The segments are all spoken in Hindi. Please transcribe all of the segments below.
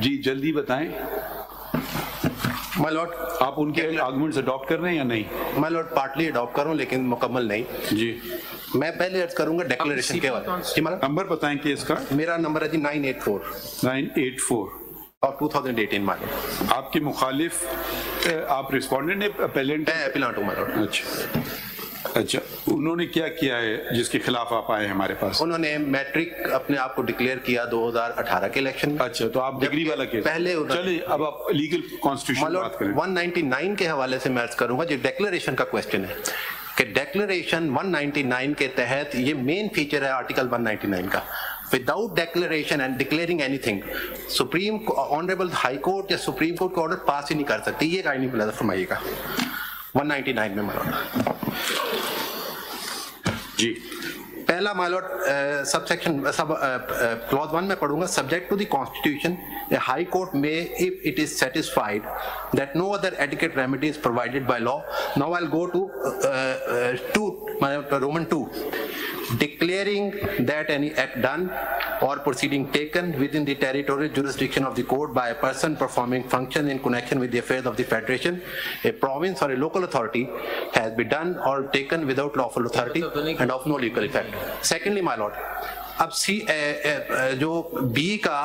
जी जल्दी बताएं। माय लॉर्ड, आप उनके आर्गुमेंट्स अडॉप्ट कर रहे हैं या नहीं? माय लॉर्ड, पार्टली अडॉप्ट करूं लेकिन मुकम्मल नहीं। जी मैं पहले अर्ज करूंगा डिक्लेरेशन के बारे में। जी माय लॉर्ड, नंबर बताएं केस का। मेरा नंबर है जी 984 और 2018 माय लॉर्ड। आपके मुखालिफ आप रिस्पोंडेंट है, अपेलेंट? मैं एपिलांट हूं माय लॉर्ड। अच्छा, उन्होंने क्या किया है जिसके खिलाफ आप आए हमारे पास? उन्होंने मैट्रिक अपने आप को डिक्लेयर किया 2018 के इलेक्शन में। अच्छा, तो आप डिग्री वाला केस पहले चलिए, अब आप लीगल कॉन्स्टिट्यूशन बात करें। 199 के हवाले से मैं अर्ज करूंगा, जो डिक्लेरेशन का क्वेश्चन है कि डिक्लेरेशन 199 के तहत ये मेन फीचर है आर्टिकल 199 का। Without declaration and declaring anything supreme honourable high court या सुप्रीम कोर्ट का ऑर्डर पास ही नहीं कर सकती। ये कायनी मुलाजा फरमाइएगा 199 में मालूम जी। पहला माइलॉर्ड सबसेक्शन क्लॉज 1 में पढ़ूंगा। Subject to the constitution a high court may, if it is satisfied that no other adequate remedy is provided by law. Now I'll go to Roman 2, declaring that any act done or proceeding taken within the territorial jurisdiction of the court by a person performing functions in connection with the affairs of the federation, a province or a local authority has been done or taken without lawful authority and of no legal effect. Secondly, my lord, अब सी जो बी का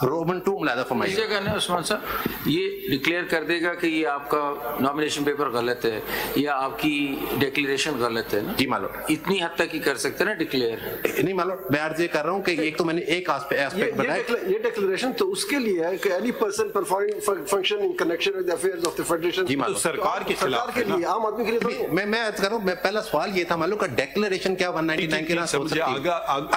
रोमन 2 मुलाजा फरमाइए। इस जगह ना उस्मान साहब ये डिक्लेयर कर देगा कि ये आपका नॉमिनेशन पेपर गलत है या आपकी डिक्लेरेशन गलत है ना? जी मालूम, इतनी हद तक ही कर सकते हैं ना डिक्लेयर। नहीं मालूम, मैं अर्ज ये कर रहा हूँ कि एक तो मैंने एक एस्पेक्ट बताया। ये डिक्लेरेशन तो उसके लिए है कि any person performing function in connection with the affairs of the federation. जी मालूम, सरकार के खिलाफ के लिए, आम आदमी के लिए। मैं अर्ज कर रहा हूँ, मैं पहला सवाल ये था मालूम का डिक्लेरेशन क्या 199 के नाम से।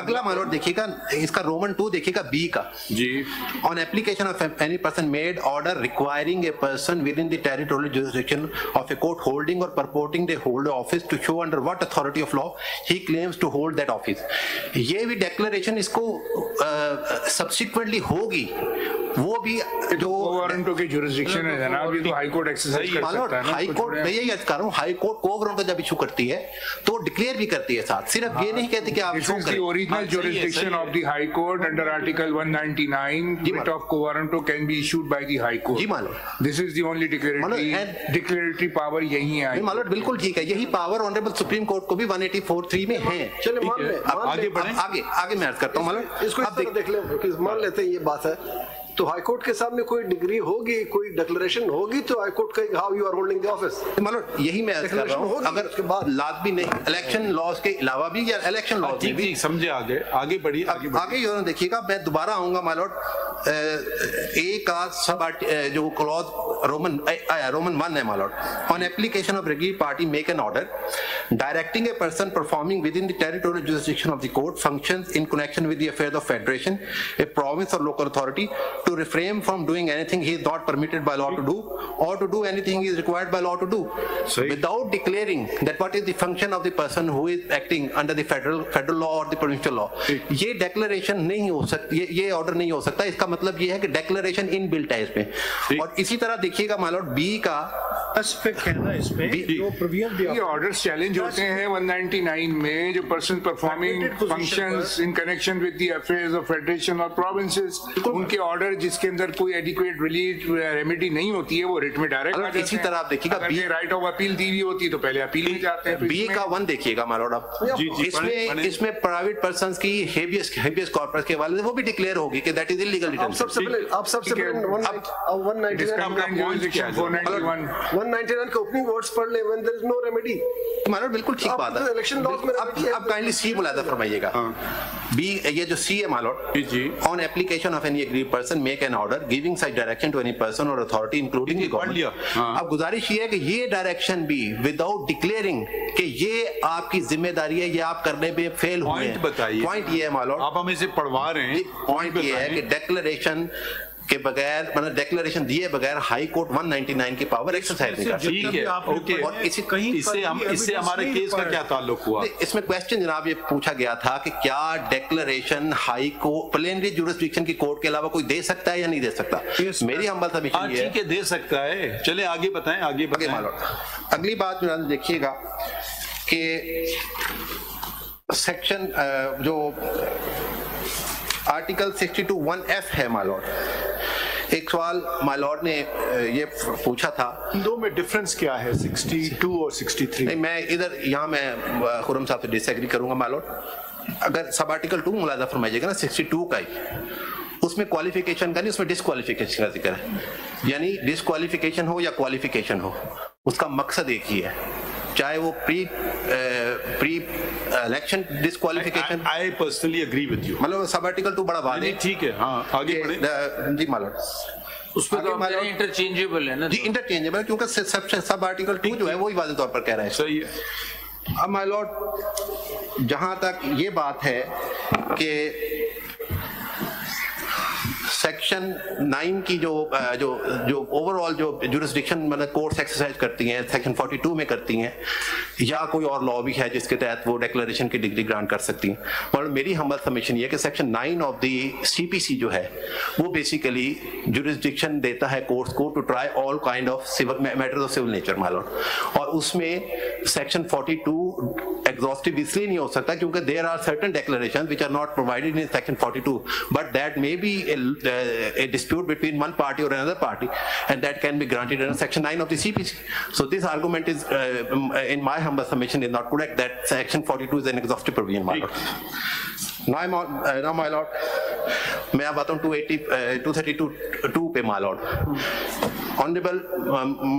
अगला मालूम देखिएगा, इसका रोमन 2 देखिएगा बी का जी। On application of any person made order requiring a person within the territorial jurisdiction of a court holding or purporting to hold office to show under what authority of law he claims to hold that office. ये भी declaration इसको subsequently होगी, वो भी जो वारंटों के जुरिस्डिक्शन है जनाब, ये तो हाई कोर्ट एक्सरसाइज कर सकता है ना। हाई कोर्ट, मैं यही कर रहा हूँ, हाई कोर्ट को वारंट जब इशू करती है तो डिक्लेयर भी करती है साथ, सिर्फ ये नहीं कहती कि आप this is the original jurisdiction of the high court under article 199 writ of co-warranto can be issued by the high court. जी मालूम, this is the only declaratory power यही है। मालूम बिल्कुल ठीक है, यही पावर ऑनरेबल सुप्रीम कोर्ट को भी 184(3) में है। चलिए मान ले, आगे बढ़े, आगे मैं अर्ज करता हूँ मालूम। इसको इस तरह देख ले, मान लेते हैं ये बात है, तो हाई कोर्ट के सामने कोई डिग्री होगी, कोई डिक्लेरेशन होगी, तो हाई कोर्ट का how you are holding the office, मतलब यही मैं अर्ज कर रहा हूं। अगर उसके बाद लाजमी नहीं, इलेक्शन लॉज के अलावा भी या इलेक्शन लॉज ठीक भी समझे। आगे बढ़िए, आगे ये देखिएगा, मैं दोबारा आऊंगा माय लॉर्ड। ए का सब जो क्लॉज रोमन 1 है my lord. On application of regular party make an order directing a person performing within the territorial jurisdiction of the court functions in connection with the affairs of federation, a province और local authority to refrain from doing anything he is not permitted by law to do or to do anything he is required by law to do without declaring that what is the function of the person who is acting under the federal law or the provincial law. ये declaration नहीं हो सकती, ये order नहीं हो सकता। इसका मतलब ये है कि declaration इनबिल्ट है इसमें। और इसी तरह देखिएगा माय लॉर्ड बी का एस्पेक्ट है ना इसमें, जो प्रोविजन ये ऑर्डर्स चैलेंज होते हैं 199 में, जो person performing functions in connection with the affairs of federation और प्रोविंसेस, उनके ऑर्डर जिसके अंदर कोई एडिक्वेट रिलीफ रेमेडी नहीं होती है वो रिट में डायरेक्ट आ जाते हैं। इसी तरह आप देखिएगा बी राइट ऑफ अपील दी हुई होती है तो पहले अपील में जाते हैं। बी का 1 देखिएगा माय लॉर्ड, आप इसमें प्राइवेट पर्संस की हेबियस कॉर्पस के हवाले से वो भी डिक्लेयर होगी कि दैट इज इलीगल। आप सबसे पहले 199 के ओपनिंग वर्ड्स पढ़ ले, when there is no remedy. मानो बिल्कुल ठीक बात है। इलेक्शन लॉज में अब काइंडली सी मुलाजा फरमाइएगा। बी ये जो सी है my lord, on application of any aggrieved person make an order giving such direction to any person or authority including the government. अब गुजारिश ये है कि ये डायरेक्शन भी विदाउट डिक्लेयरिंग कि ये आपकी जिम्मेदारी है, ये आप करने में फेल हुए हैं। पॉइंट ये है माय लॉर्ड, आप हमें से पढ़वा रहे हैं, पॉइंट ये है कि डिक्लेरेशन के बगैर, मतलब डिक्लेरेशन दिए बगैर हाई कोर्ट 199 की पावर एक्सरसाइज नहीं कर सकती। ठीक है, ओके। और इससे हमारे केस का क्या ताल्लुक हुआ? इसमें क्वेश्चन जनाब ये पूछा गया था कि क्या declaration high court plenary jurisdiction की कोर्ट के अलावा कोई दे सकता है या नहीं दे सकता? मेरी हम्बल सबमिशन ये है, ठीक है, दे सकता है। चले आगे बताएं, आगे बताएं। अगली बात देखिएगा कि सेक्शन जो आर्टिकल 62(1)(f है माय लॉर्ड, एक सवाल माय लॉर्ड ने ये पूछा था, दो में डिफरेंस क्या है 62 और 63? नहीं, मैं इधर यहाँ मैं खुरम साहब से डिसएग्री करूंगा माय लॉर्ड। अगर सब आर्टिकल 2 मुलाजा फरमाइएगा ना 62 का ही, उसमें क्वालिफिकेशन का नहीं, उसमें डिसक्वालिफिकेशन का जिक्र है। यानी डिसक्वालिफिकेशन हो या क्वालिफिकेशन हो, उसका मकसद एक ही है, चाहे वो pre election disqualification. I personally agree with you, मतलब सब आर्टिकल 2 बड़ा बात है, ठीक है। हाँ, आगे बढ़े जी माय लॉर्ड। उसमें तो इंटरचेंजेबल है ना जी, इंटरचेंजेबल, क्योंकि सब आर्टिकल 2 जो है वो ही वाज़ेह तौर पर कह रहा है। सही है। अब माय लॉर्ड, जहां तक ये बात है कि सेक्शन 9 की जो ओवरऑल जो जुरिस्डिक्शन मतलब कोर्ट्स एक्सरसाइज करती हैं, सेक्शन 42 में करती हैं, या कोई और लॉ भी है जिसके तहत वो डिक्लेरेशन की डिग्री ग्रांट कर सकती हैं। और मेरी हम्बल सबमिशन ये है कि सेक्शन 9 ऑफ द CPC जो है वो बेसिकली जुरिस्डिक्शन देता है कोर्ट्स को to try all kind of matters of civil nature my lord. और उसमें सेक्शन 42 एग्जॉस्टिव इसलिए नहीं हो सकता क्योंकि there are certain declarations which are not provided in section 42, but that may be a dispute between one party or another party, and that can be granted under section 9 of the CPC. So this argument is in my humble submission is not correct, that section 42 is an exhaustive provision, my lord. Now my lord, मैं अब आता हूँ 232 पे my lord। Honourable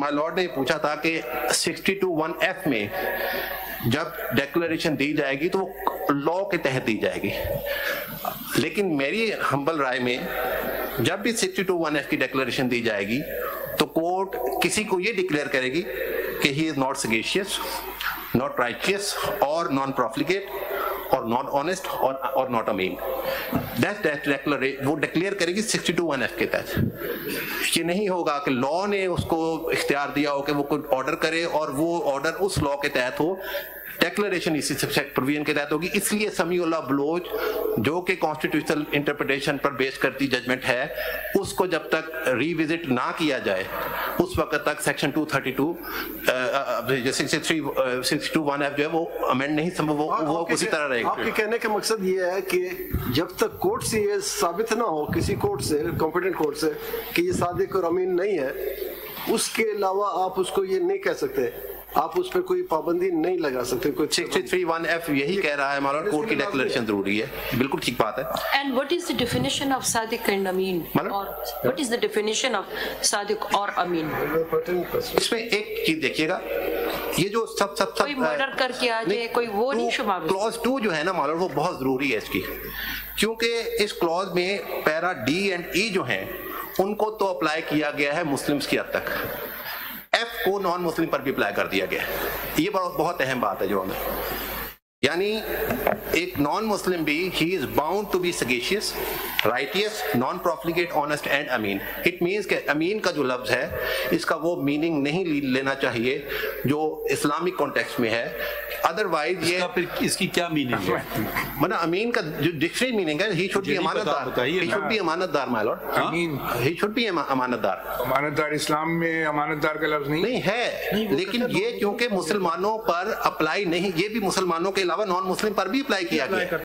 my lord ने पूछा था कि 62(1)(f) में जब डिक्लेरेशन दी जाएगी तो वो लॉ के तहत दी जाएगी, लेकिन मेरी हम्बल राय में जब भी 62(1)(f) की डिक्लेरेशन दी जाएगी तो कोर्ट किसी को ये डिक्लेयर करेगी कि he is not sagacious, not righteous और नॉन प्रॉफिलिगेट और नॉट ऑनेस्ट और नॉट अमीन। वो डिक्लेयर करेगी 62(1)(f) के तहत। ये नहीं होगा कि लॉ ने उसको इख्तियार दिया हो कि वो कोई ऑर्डर करे और वो ऑर्डर उस लॉ के तहत हो, डिक्लेरेशन इसी प्रोविजन के तहत होगी। इसलिए समीउल्लाह बलोच जो कि कॉन्स्टिट्यूशनल इंटरप्रिटेशन पर बेस करती जजमेंट है, उसको जब तक रिविजिट ना किया जाए उस वक्त तक सेक्शन 232 62(1)(f) जो है वो अमेंड नहीं संभव, वो उसी तरह रहेगा। आपके कहने का मकसद ये है कि जब तक कोर्ट से ये साबित ना हो, किसी कोर्ट से, कॉम्पिटेंट कोर्ट से, कि ये सादिक और अमीन नहीं है, उसके अलावा आप उसको ये नहीं कह सकते, आप उस पर कोई पाबंदी नहीं लगा सकते। कोई 63(1)(f) यही कह रहा है हमारा, कोर्ट की डिक्लेरेशन जरूरी है, बिल्कुल ठीक बात है। And what is the definition of Sadiq and Amin? Or what is the definition of Sadiq or Amin? इसमें एक चीज देखिएगा, ये जो सब कोई मर्डर करके आ जाए, कोई वो नहीं शुमार। क्लॉज 2 जो है ना मालूम, वो बहुत जरूरी है इसकी, क्योंकि इस क्लॉज में पैरा D एंड E जो हैं उनको तो अप्लाई किया गया है मुस्लिम्स की हद तक, F को नॉन मुस्लिम पर भी अप्लाई कर दिया गया। ये बहुत अहम बात है जो हमें, यानी एक नॉन मुस्लिम भी he is bound to be sagacious, righteous, non profligate, honest and अमीन। इट मीन्स के अमीन का जो लफ्ज है इसका वो मीनिंग नहीं लेना चाहिए जो इस्लामिक कॉन्टेक्स्ट में है, अदरवाइज ये इसकी क्या मीनिंग है? मतलब अमीन का जो डिक्शनरी मीनिंग है, ही शुड बी अमानतदार, ही शुड बी अमानतदार my lord, he should be अमानतदार। अमानतदार इस्लाम में अमानतदार का लफ्ज नहीं है, लेकिन ये क्योंकि मुसलमानों पर अप्लाई नहीं, ये भी मुसलमानों के अलावा नॉन मुस्लिम पर भी अप्लाई किया गया।